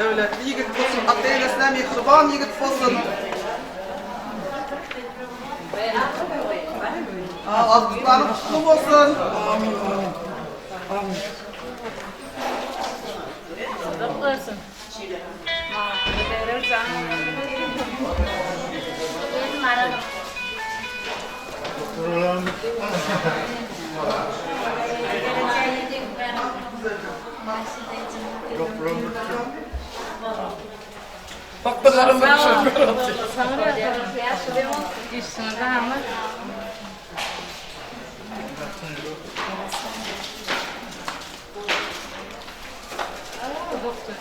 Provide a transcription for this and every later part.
Öyle yiğit olsun, ata-enasına mehriban yiğit olsun. Azıcıklarım kutlu olsun. Amin, amin. Amin. Doktorsun. Bak bakalım bak şöyle. Sana yapalım. Gitsin ama. Doktor.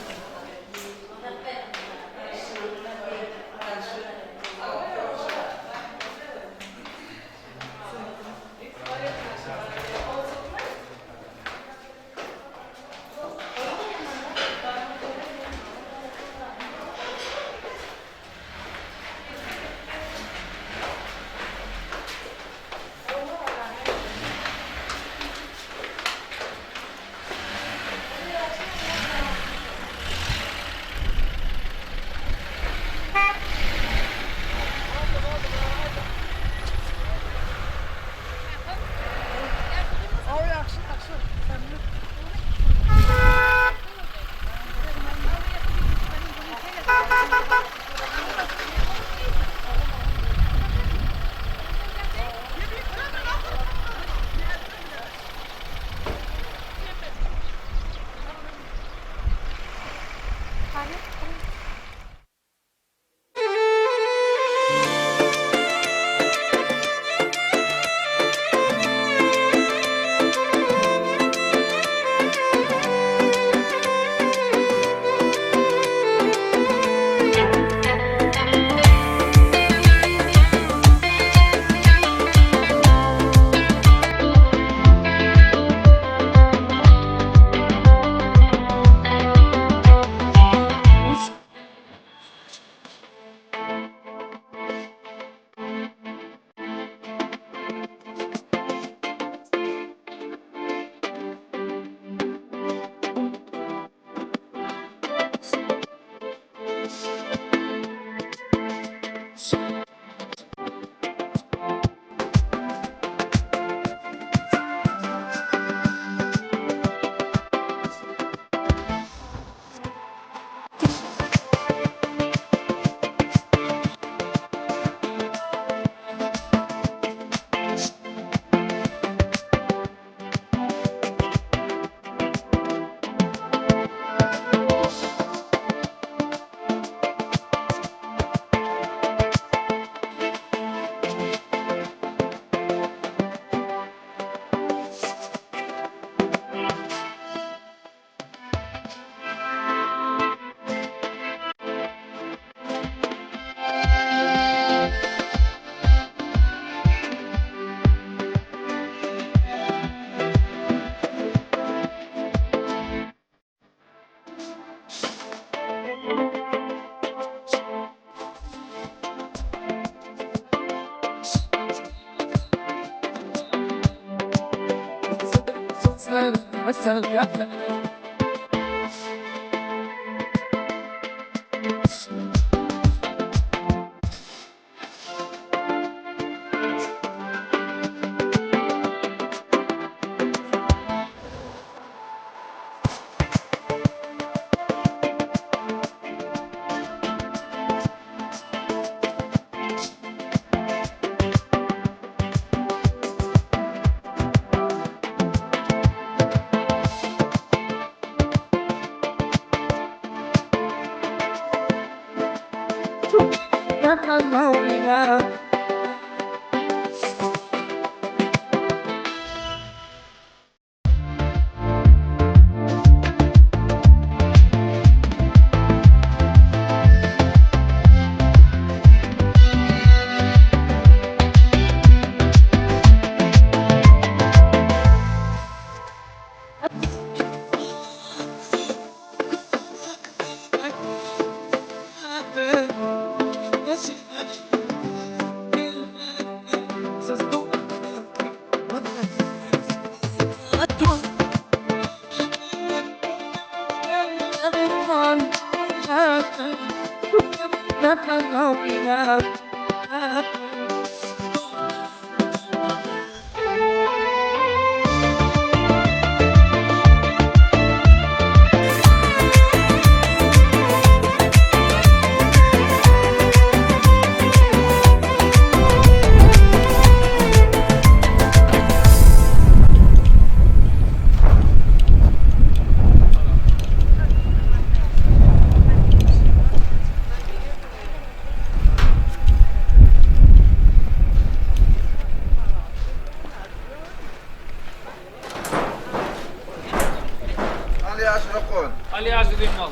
Ali Aşraf'ın. Ali Aziz Ünal.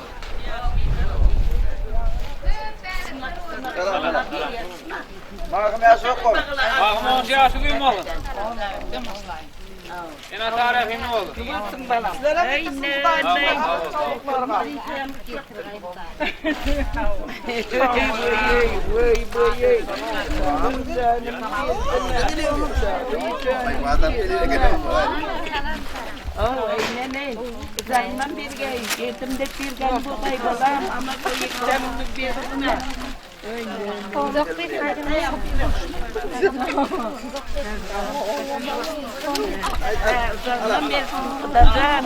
Mağım Aşraf'ın. Bağımı onca Aziz Ünal. Yine tarifim ne olur? Sizlere bir kısmı da çocuklarıma. Madem eliyle geliyorum. Zaman bir gay, yetimde bir gay bu gay balam ama bu yektem bir ne? Zaman bir dadan.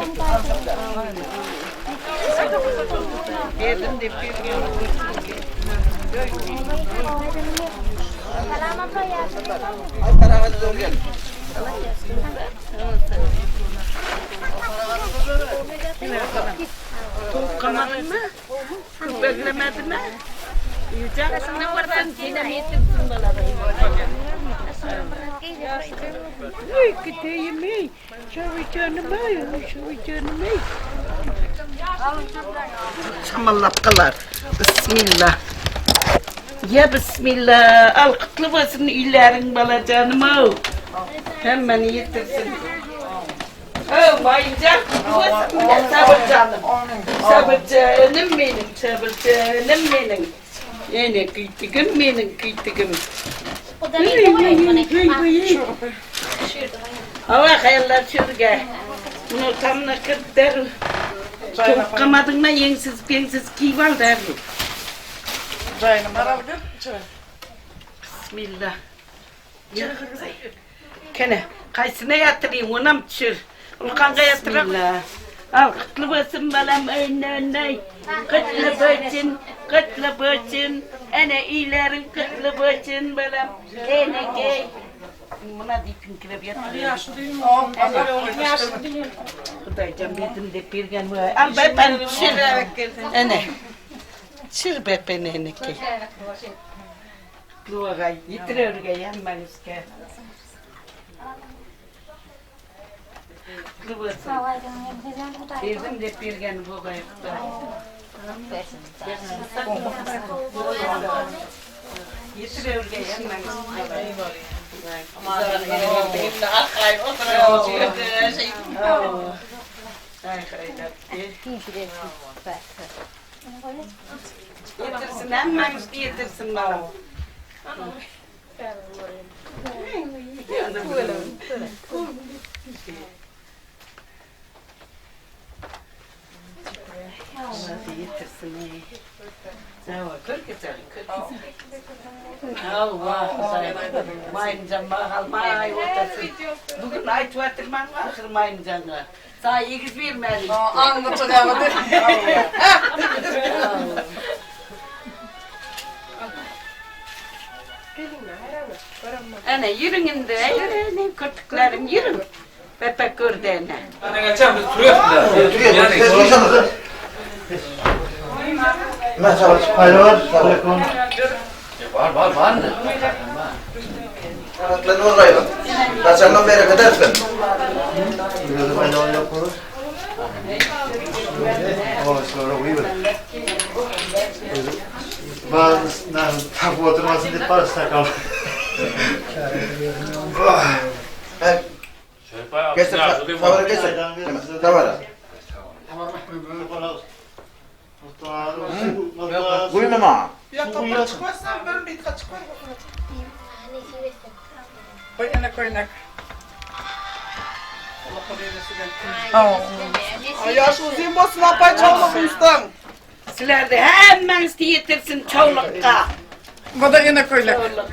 Yetimde bir gay. Al tarafa zor gel. Kamadın mı? Beklemedin mi? Yüce. Ne vardan gidem yetimsin balabayı. Uy, gideyim ey. Şöyle canım ey, şöyle canım ey. Çamallapkalar. Bismillah. Ya bismillah. Al kutlu olsun illerin bala canım o. Hemen yetirsin. Oh, bayıncak. Sabır canım. Sabır canım benim, sabır canım benim. Yine kıytıgım benim, kıytıgım. O da bir Hava hayırlar şurge. Bunu tam ne kadar çok kamadın mı yensiz kival der. Bismillah. Kene kaysına yatırayım ona mı çür? Ulkanka yatırayım. Bismillah. Al kıtlı basın balam önüne. Kıtlı böçün. Ene iyilerin kıtlı böçün balam. Ene gey. Buna dipin kirep yatırayım. Kudaycan bildim de bir gen var. Al ben çır. Ene. Çır ben ene ki. Luagay yitiriyor gay hemen iske. Kıvırsın. Bizim de bir gen bu gay. Yitiriyor gay hemen Yetirsin hemen yetirsin bana. Hadi yetirsin. Allah, kırk güzel, kırk güzel. Allah, mayıncan bakal, may otasın. Bugün ay tuvatırman var, mayıncanlar. Sağ yegiz vermedim. Anlatacağım. Ana yürüyün de, yürüyün kötüklerim, yürüyün. Bebek gördüğüne. Hani geçen biz duruyoruz da. Merhaba. Hayır. Aleyküm. Var ne? Kanatlarını orayla. Kaçandan beri kadersin. Biraz hayvan yapıyoruz. Ama sonra uyuyor. Bazı tabu oturmasın diye parası takalım. Getir, tavara getir. Tavara. Uyuma ma. Ya kapat çıkmazsan ben bir kaç çıkar bakalım. Koynak. Allah kabul etsin. Ay ya şu zimbosuna pay çalmak ustam. Sizler de hemen yetirsin çoğulukka. Bu da yine koynak. Çoğuluk.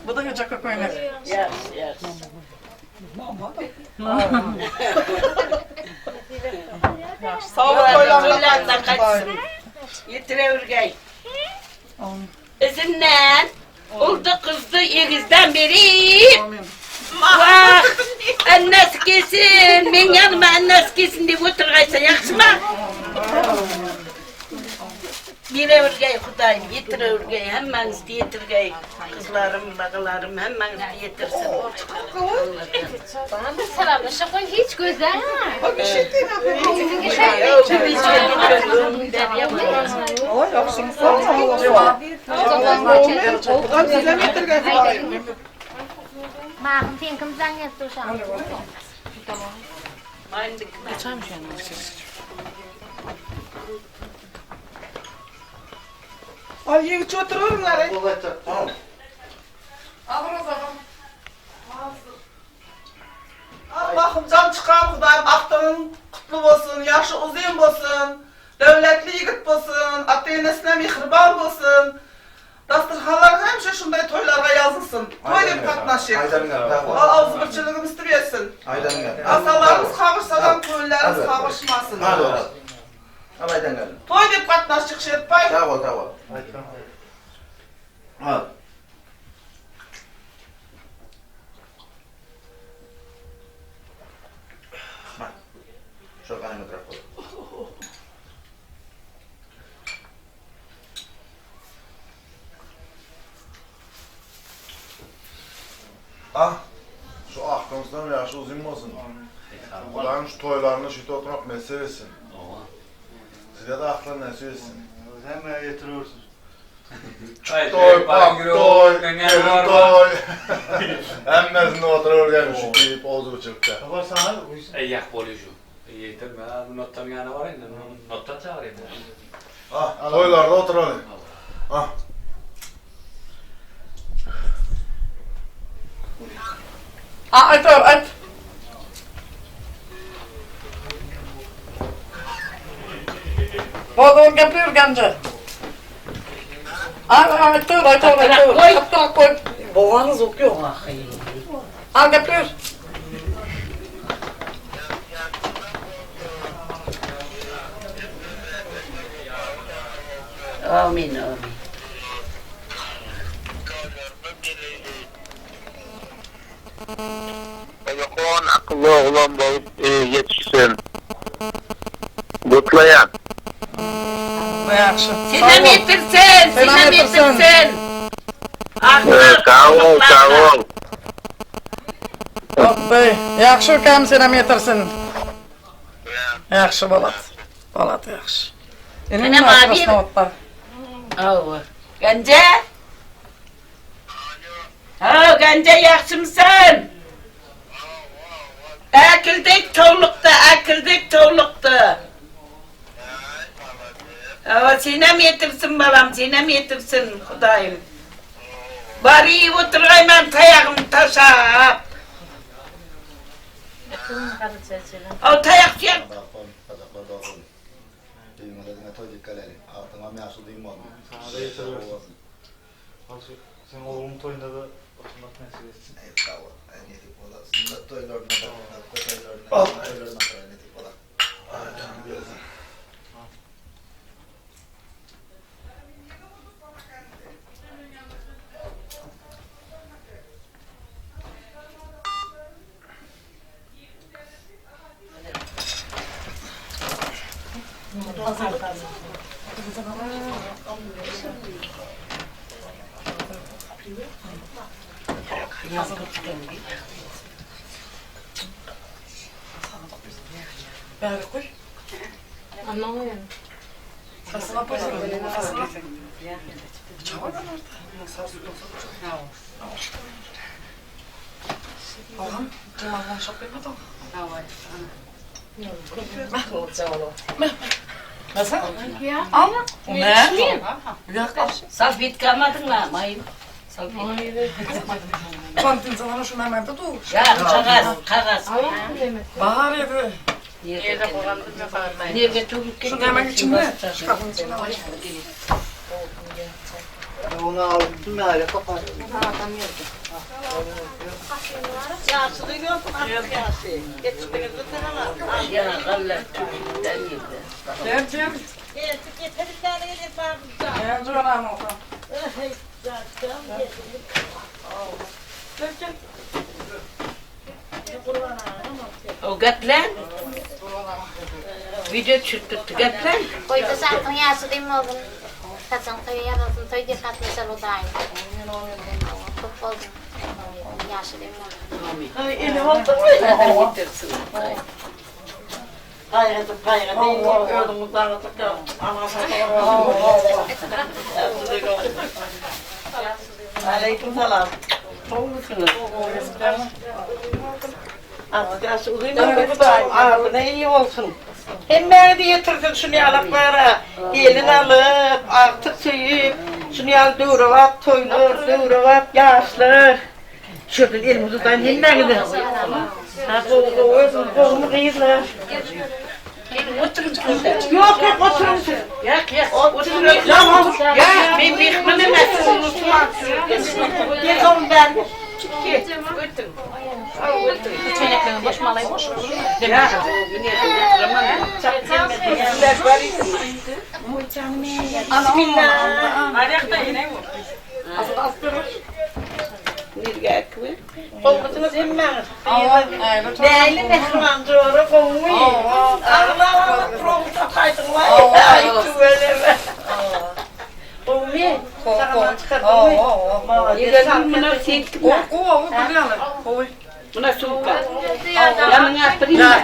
Bu da yacaka koynak. Yaz, yaz. Sağ ol Toylar da kaçsın. Yetire ürgey. Izinden oldu kızdı yegizden beri. Vah! Annes kesin, men yanıma annes kesin diye oturgaysa yaxşı mı? Bire ürgey Kudayım, yetire ürgey, hemen yetirgey. Kızlarım, bağlarım hemen yetirsin. Bana da selamlaşa koy hiç güzel. Bir şey değil mi? Oy yapsın. Sağ ol. Ben size getirgen falan. Mahım tenkimden yaptırsam. Ay yiğit otururlar. Tamam. Alır o zaman. Allah'ım can çıkan Kudayım, aktının kutlu olsun, yaşı uzun olsun, devletli yigit olsun, ata-enesine mihriban olsun. Dasturxanlar hemşe şunday toylarga yazılsın. Toy dep katnaşık. Ağız birçiligimiz tübesin. Asalarımız kavuşsadan toylarımız kavuşmasın. Toy dep katnaşık Şerpay. Ah, şu aklımızdan yaşı uzun olsun. Ulan şu toylarını şu oturmak meselesi. Size de aklın ne söylesin. Hemen getiriyorsun. Toy, pak, toy, gelin toy. Emmesinde oturuyor gelmiş deyip oğuzunu çıktı. Baba sana da uysun. Yak boluyor şu. Yeter mi? Bu nottan yana var ya. Nottan çağırayım. Ah, toylarda oturalım. Ah. Ait ol, ait. Bol yapıyor gence. Ait ol. Hatta koy. Boğanız okuyor. Al yapıyor. Amin, amin. Telefon akıllı oğlan bulup yetişsin. Kutlayan. Bu yakşı. Sinem yetirsin, sinem yetirsin. Sağ ol, sağ ol. Bey, yakşı kam senem yetirsin. Yakşı bolat. Bolat yakşı. Senem abi. Ava. Gence? Gence yaxşı mısın? Akıldık çoğulukta. Sinem yetirsin balam, sinem yetirsin Kudayım. Bari oturayım tayağım taşap. O tayak yer. Sana da getiriyorsun. Sen oğlum toyunda da oturmak meselesi. Bari koy. Anlamıyorum. Kasına koysun. Kasına. Çabuk lan orada. Oğlum, cumadan çok yapmadım. Nasıl? Ya. Al. Ne? Yaklaş. Salfet kalmadın mı? Mayın. Salfet. Kantin sana şunu hemen de dur. Ya kağız. Bahar yedi. Nerede çocuk Şu demek içinde. Şkafın içinde var. Onu aldım öyle kapattım. Yağsılı yok mu? Yağsı. Geçtiğiniz zaman ya Allah çocuktan yedi. Gel. Yeterlikler yedi bağıracağım. Gel dur anam olsun. O gaplan. Video çıktı gaplan. Koy da sen yaşlı değil mi oğlum? Kaçın toy yarasın toy diye katmışlar o da aynı. Çok oldu. Yaşlı değil mi oğlum? Ay eli oldu mu? Getirsin. Gayretim öldüm dağıtıp Aleyküm selam. Olmuşsunuz. Artık uzun bir ne iyi olsun. Hem beni de getirsin şunu yalıklara. Gelin alıp, artık suyup, şunu yalıp doğruvat, toylar, doğruvat, yaşlar. Şöyle elimi tutan hem beni de. Ha kolumu kıyızlar. Yok oturun. Oturun. Ya ben bekmem emezsin unutmam. Gel oğlum ben. Gel. Götürün. Çeyneklerini boş malayı boş. Ya. Bismillah. Ayakta yine mi? Nereye kıvır? Olmasınız hemen. Evet. Değerli mehriman doğru koymuş. Allah promuta kaydın var. Ay tüveleme. Koymuş. Sana çıkardım. Yedim buna silkim. O biliyorlar. Buna sulka. Yanına attırayım mı?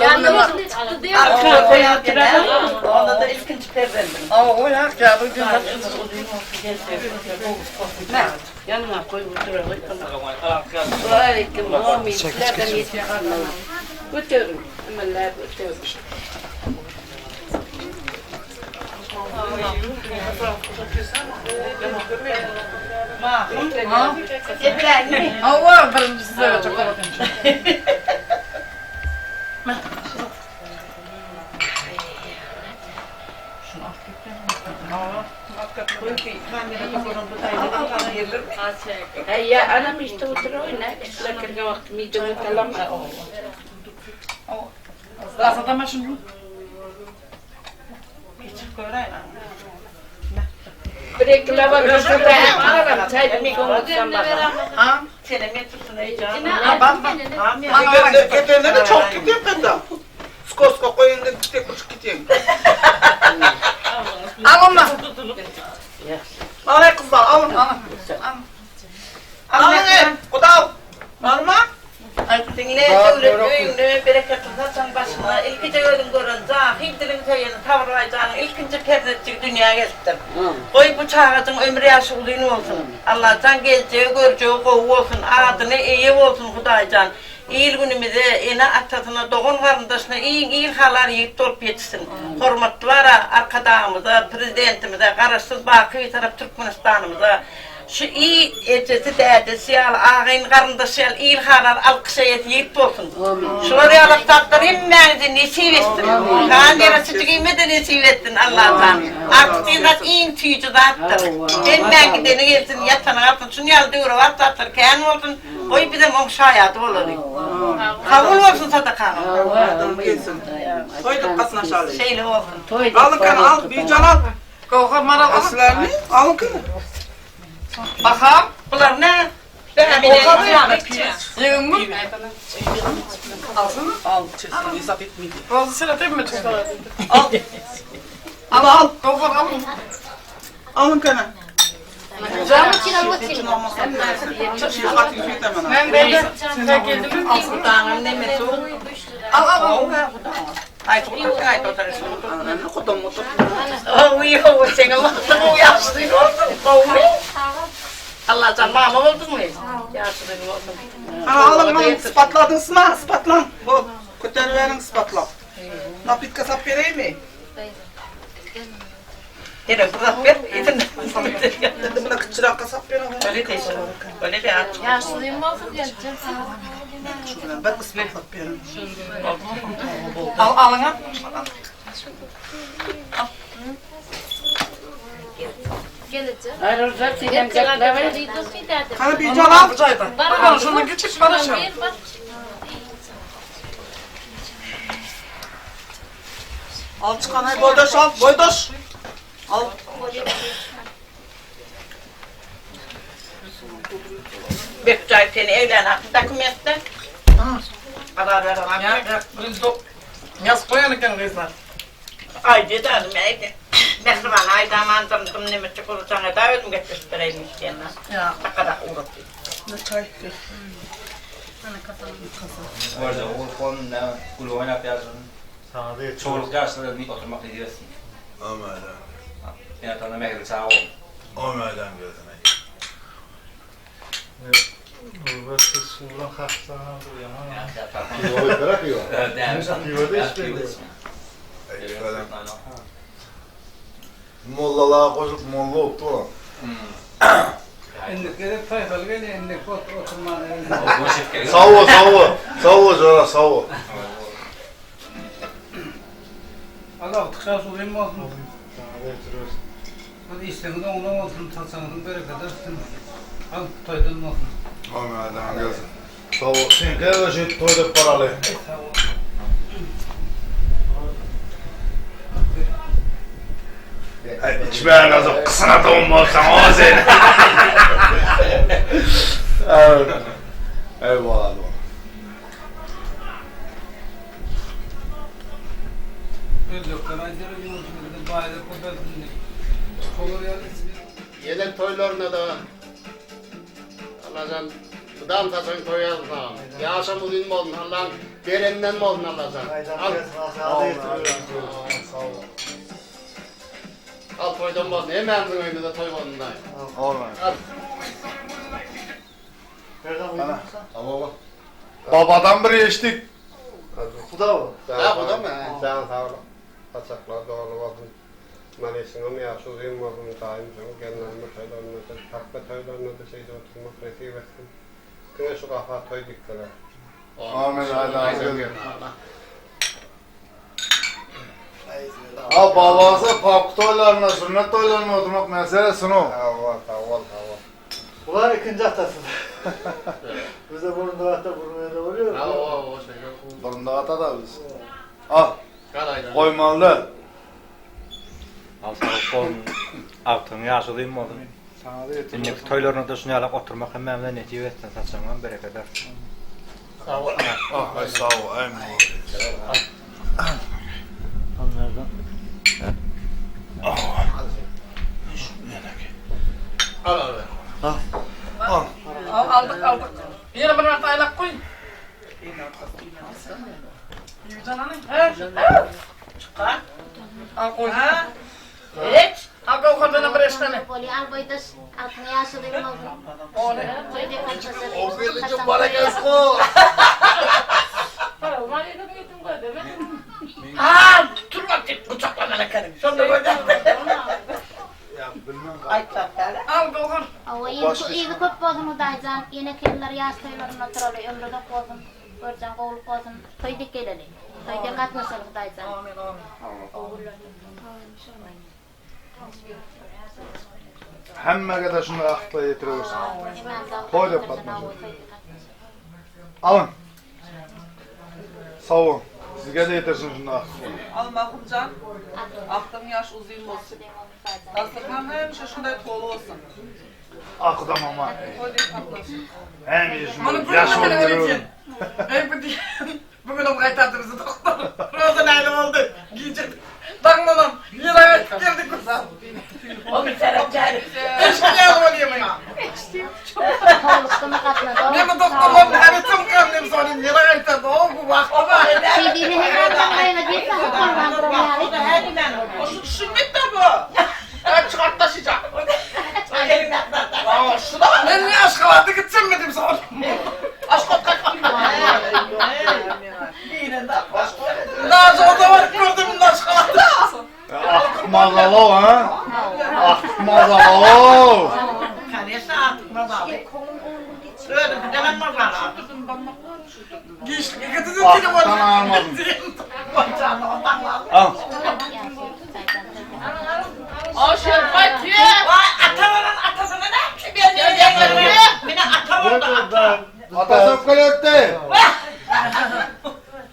Yanına Çıktı diyor. Arkaya koyatıralım. Onda da ilkinci perverdim. o ya ya bu gün Yanına koy oturalım. Aleyküm. Amin. Nereden yetişir? Götürün. Emeller götürün. Yeter mi? Allah ben size çok bakın. Ya anam işte oturuyor ne? Kışlarken vakti midemi kalama. Lazım da şunu. Bırak lava gözüme ağırım. Çayda mi konuşsam bana. Ha? Seni metrosuna heyecanım. Getirleri çok gidiyor benden. Skoska koyun da tek buçuk gideyim. Al onu. Alay kızlar alın. Alın kudav. Var mı? Dinle devlet büyüğünü bereketli sen başına ilkinci gördüm görünce hindilin köyünü tavırlayacağını ilkinci perdetçik dünyaya getirdim. Koy bu çağatın ömrü yaşı uzun olsun. Allah'tan geleceği göreceği kovu olsun. Adını iyi olsun Hudaycan. İyil günümüzde ene atasına doğun karındaşına iyi halar yiğit olup yetişsin. Hormatlılara, arkadağımıza, prezidentimize, karışsız bakı taraf Türkmenistan'ımıza, şu iyi ecesi değerli siyal, ağayın karındaşı iyi halar alkışayet yiğit olsun. Şuraya alıp tatları emmenizi nesip etsin. Kaan yarası çıkıyımda nesip etsin Allah'tan. Artık biraz iyi tüyücü dağıttır. Emmen gideni gelsin, yatana altın, şunu yaldı uğra var tatır, kehan olsun. Koy bir de momş hayatı olur. Kabul olsun sadaka. Adam gelsin. Koyduk kasına şalı. Şeyli olsun. Alın kan al, bir can al. Kalkar maral al. Aslarını alın kan. Bakalım. Bunlar ne? Yığın mı? Alsana. Al, çesin, hesap etmeydi. Bazı sıra değil mi? Al. Al. Kalkar al. Alın kanı. Geçin Ben de sen geldin mi? Sultanım ne mesul? Al. Ay çok ay oturursun. Ananı kudum otur. Uyuyor seni baktın uyarsın olsun. Allah can mama oldun mu? Yaşlı olsun. Ana alın lan, ispatladınız mı? İspatlan. Bu, kötüleri verin ispatla. Napit kasap vereyim mi? Yine bırak ver. Dedim buna küçürak kasap verin. Öyle de işte. Öyle de aç. Yaşlıyım olsun diyeceğim. Şuradan ben ısmarlık benim. Alın ha. Geleceğim. Ayrılacak Sinem Hani bir can al çaydan. Bana şunu küçük bana şu. Al çıkan hay boydaş al boydaş. Al. Bekçay seni evlen hakkı dokumentte. Karar ver ama. Ya, yaz koyanıken kızlar. Ay dedim ya. Mehriban ayda manzım ne mi çıkırsan da ödüm getirtireyim işte. Ya. Ne kadar uğraştı. Ne çay? Orada o konu kulu oynap yazın. Sana da yetiyor. Çoğuluk yaşlarda bir oturmak ne diyorsun? Ömer'den. Yani tanrı mehri sağ ol. Ömer'den gözüne. Gurbetde suğuran hastana duruyor ama. Piyoyu bırakıyor. Piyoda hiç belli. Mollalığa koşup molla oldu o. Savvo, savvo. Savvo Cora, savvo. Allah tıkşa sulayım mı olsun? Sana da yetiyor. Hadi istediğinde ona olsun, tatsanızın bereketi olsun. Al, toydun mu olsun? Ömer'den gözün. Savvo. Sen kere de şey toyduk paralı. İçmeyen azı kısına doğum olsan o seni. Evet. Eyvallah. Bir doktor, ancak yumursun dedim, bayılır, kopardın. Kolur yarısı. Yelen toylarına da Allah'ın gıdam tasın koyarsan, yaşam uzun mu olun, Allah'ın berenden mi olun Allah'ın? Aydan Al, gelsin, sana da yetiyor. Sağ ol. al toydan mı olun, hemen bu önünde toy olundan. Olmaz. Al. Nereden uyudun sen? Tamam. Babadan biri içtik. Bu da mı? Ha bu da mı? Sen sağ ol. Kaçaklar doğru olsun. Maalesef ama yaşı uzun mu olun, daim canım, genlerinde toylarına da, takma toylarına da şeyde oturmak nasip etsin. Güne şu kafa toy diktiler. Amin, haydi. Ha babası pap toylarına, sünnet toylarına oturmak meselesi o. Tamam. Bunlar ikinci haftası. Bize burun dağıtta burun da oluyor. O şey. Burunda ata da biz. Al, Kalaydan. koymalı. Al sana kolun altını yaşılıyım mı oğlum? Sana da yetiyor. Şimdi toylarına da şunu alıp oturmak hem de netice etsen saçından bereket eder. Sağ ol. Ah, ay sağ ol, ay mı? Onlardan. Al abi. Aldık. Yine bir aylak koy. Yüzden hanım. Çıkar. Al koy. Hiç. Al koy kadına bir eştene. Poli al boydaş altına yaşlıyım oğlum. O ne? Toyda kaçmasın. O birlikte bana gelsin o. Aa, durma tek bıçakla bana karım. Sonra böyle. Ya bilmem. Ay tatlı. Al koy. Ama iyi köp bolsun udaycan. Yine keller yaş toylarına oturalım. Ömrüde bolsun. Görcan kovulup bolsun. Toyda geleli. Toyda katmasın udaycan. Hemme kadar şunu akla getiriyorsun. Toy da patmasın. Alın. Sağ olun. Sizge de yetirsin şunu akla. Al mahumcan. Aklın yaş uzun olsun. Dasturhan hem şaşınday tolu olsun. Akıdam ama. Toy değil patlasın. Hem iyi şunu Bana yaş koyma beni öldürüyorum. öğreteceğim. Ey bu diye. Bugün o kaytardı bizi doktor. Rozan aile oldu. Giyecek. Danladım. Yine geldik kızım. O bir taraftar. Eşkili yazma diye bana. Kovuluştuğunu katmadı. Ne bu doktorlar her tüm kendim sorayım. Yine kaytardı. O bu bak. O bak. Şey değil hemen bayına değil mi? Kurban kurban. O şu sünnet de bu. Evet çıkart taşıyacak. Aa şu da. Ben niye aşk vardı gitsem mi dedim sonra. Aşk ot kalk. Daha sonra var gördüm bunun aşk vardı. Akmazalı o ha? Akmazalı o. Kanesa atmaz abi. Öyle bir demem var. Giyişlik kötü dökülü var. Sana almadım. Al. Ataların atasına ne yapmış? Beni ataların Atasın kölökte.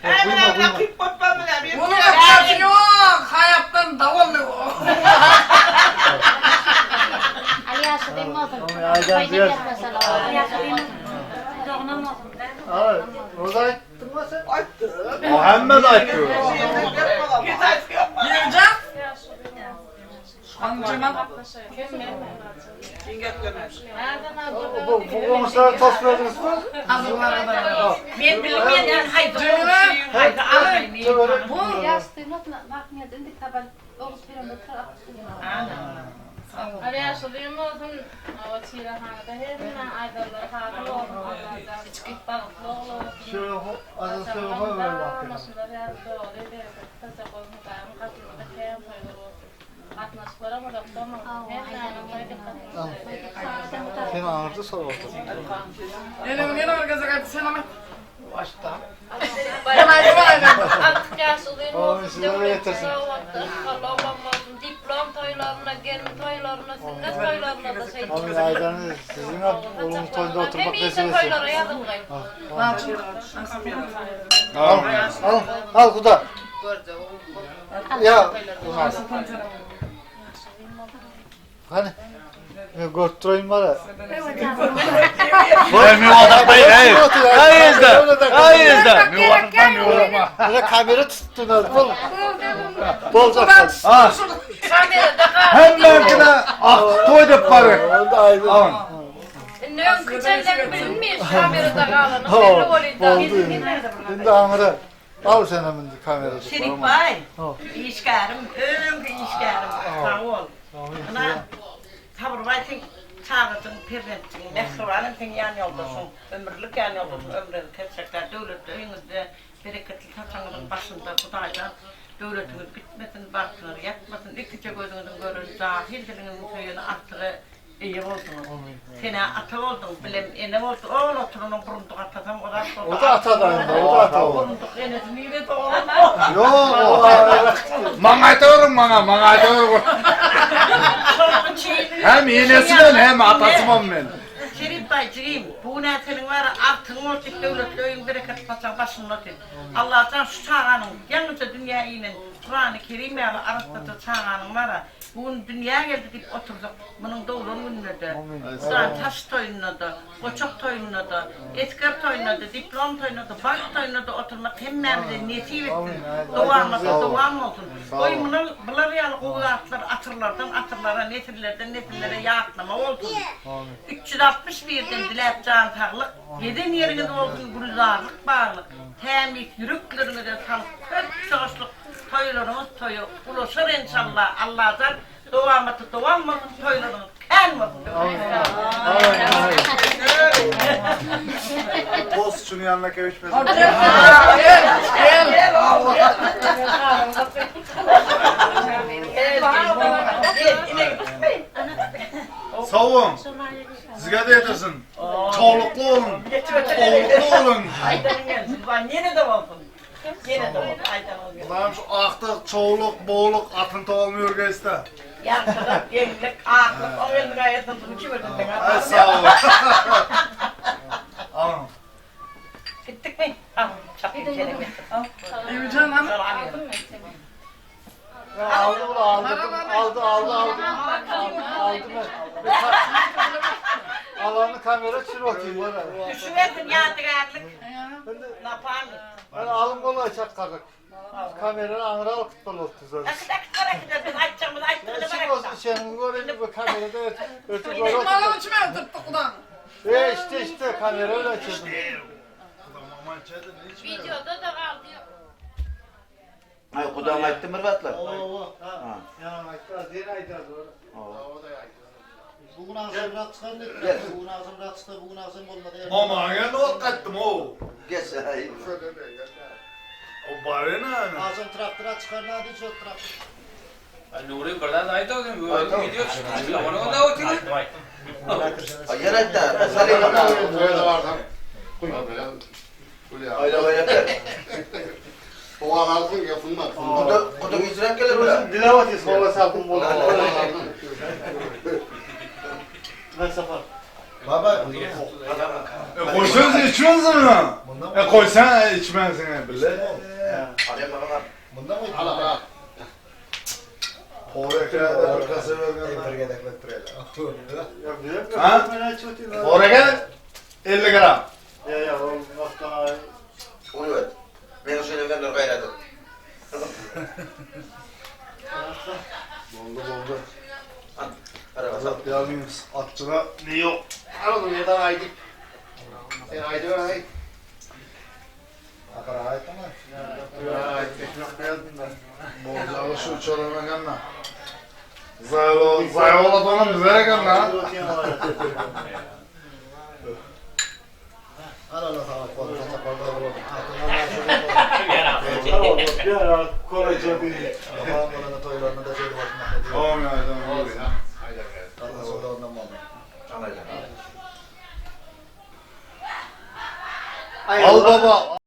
Hemen rakip botman bile bir. Bunu yapacak yok. Hayattan davul yok. Ali yaşadayım olsun. Aydan Toyda ziyar. geçmesen Ali yaşadayım olsun. Ay, orada ayttın mı sen? O hemen aytıyor. Yiyeceğim. Amcama. Bu konuşlara tost verdiniz mi? Hazırlara da. Ben bilmeyen haydi Cemile. haydi alayım. Bu. Ali yaşadığım olsun, o çiğrahanede hepsinden aydınlar hakkı olsun, Allah'tan çıkıp balıklı olur. Şöyle azı söyle koy ver bakayım. Maşınlar yazdı oluyor, bir kısa olsun, daim katılımda kem koyulur olsun. Atmosfera mı doktor mu? Hepsinden koy dikkat. Sen anırdı sonra otur. Yine herkese kaçtı selam. Başta. Artık yaşadığım Oğlum, olsun, size de yetersin. diplom toylarına, gelin toylarına, sünnet toylarına da şey Abi Aydan'ı sizin oğlum toyunda oturmak Hem iyisin meselesi. toylara yazılmayın. Al kuda. Ya, hani? Götüreyim bana. Ben mi odaklayın hayır. Hayır da. Mi odaklamıyorum. Böyle kamera tuttun az bol. Bol zaten. Ah. Hemen kına toyda para. Alın. Ne küçelden bilinmiyor kamerada kalanı. Oldu. Şimdi amire. Al sen hemen kamerayı. Şerif Bey, işgarım, ömrü işgarım, sağ ol. Ana, tabur baytın, çağırdın, pirrettin, mehsuranın sen yan yoldasın, ömürlük yan yoldasın, ömrünü teşekkürler, devletli önünüzde, bereketli taşanların başında, Kuday'dan, devletiniz bitmesin, baktınız, yapmasın, ikice gözünüzün görün, zahir dilinizin köyünü arttırı, iyi oldunuz. Sene ata oldun, bilem, ene oldu, oğul oturunun burunduk atasam, o da O da atadayım, o da ata oldu. burunduk, enesi niye de oğul. Yok, Bana doğru bana doğru. Hem iğnesinden hem atasımam ben. Şerif dayıcığım, bu ne senin var, altın olacak devletli oyun bereket paçan başında değil. Allah'tan şu çağanın, yalnızca dünya iyinin, Kur'an-ı Kerim'e arasında çağanın var, bugün dünya geldi deyip oturduk, bunun doğruluğunu ünlüdü. Kur'an taş toyunladı, koçak toyunladı, etkar toyunladı, diplom toyunladı, bak toyunladı, oturmak hemen de nesip etsin, doğam olsun. Oyunun bunlar yalı kuvvetler atırlardan nesillere yağıtlama olsun. 361'den dilep can sağlık, 7 yeriniz olsun gülzarlık, bağlık, temiz yürüklerinize sağlık, hep çoğuşluk toylarımız toyu, ulaşır inşallah Allah'tan doğamatı doğamasın toylarımız kenmesin. Post şunun yanına kavuşmasın. Savun. Sizge de yetirsin. Çoğuluklu olun. Oğluklu olun. Aydan'ın gelsin, ben yine de olsun. Yine de olsun, Aydan'ın gelsin. Ulan şu aktık, çoğuluk, boğuluk, atıntı olmuyor gaysta. Yaşlılık, evlilik, aklık, o elini gayetini kim ödüldün? Ay sağ ol. Alın. Gittik mi? Al, çapayım seni getir. Yiyeceğim hanım. aldı bunu aldı. Alanı kamera çür bakayım bana. Düşünesin yadigarlık. Ne yapalım? Ben alım kolu açak kaldık. Kamerayı anıra alıp tutmalı oldu zaten. Akıdak karak biz açacağımız açtığını Açık bırakacağım. olsun içerini görünce bu kamerada ötü Benim böyle malım içime ötürttük ulan. işte kamera öyle açıyordum. Videoda da kaldı yok. Ay kudan ayttı mırvatlar. Yanıma yeni ayda doğru. Bugün ağzım rahat çıkar ne? Bugün ağzım rahat çıkar, bugün ağzım olmadı. Ama ya ne kattım o? Geç ay. O bari ne? Ağzım traktıra çıkar ne diyor çok traktör. Nuri birden ayda o gün video çıktı. Onu da oturuyor. Ay yarakta. Sarı yana. Ayla bayraklar. O ağzın yapılmaz. Kutu geçiren gelir mi? Dilavat ismava sapım oldu. Ben safar. Baba. Koysanız içmez mi lan? Koysan içmezsin bile. Alem bana. Bundan mı? Al. Oraya bir kasa vergen. Pergedeklet turela. Ha? Oraya 50 gram. Ya o vakta Evet. Ben söyleyenler gayret. Oldu. Araba. Yalnız attıra ne yok. Al onu da haydi. Sen haydi ver haydi. Akara haydi ama. Bozağı şu çorana ganna. Zayıola donum bize ganna. Al Allah sağ ol. ya kolayca bir. Babam bana toylarına da şey bakmak. Tamam ya tamam. Allah sonra ondan mı? Al baba.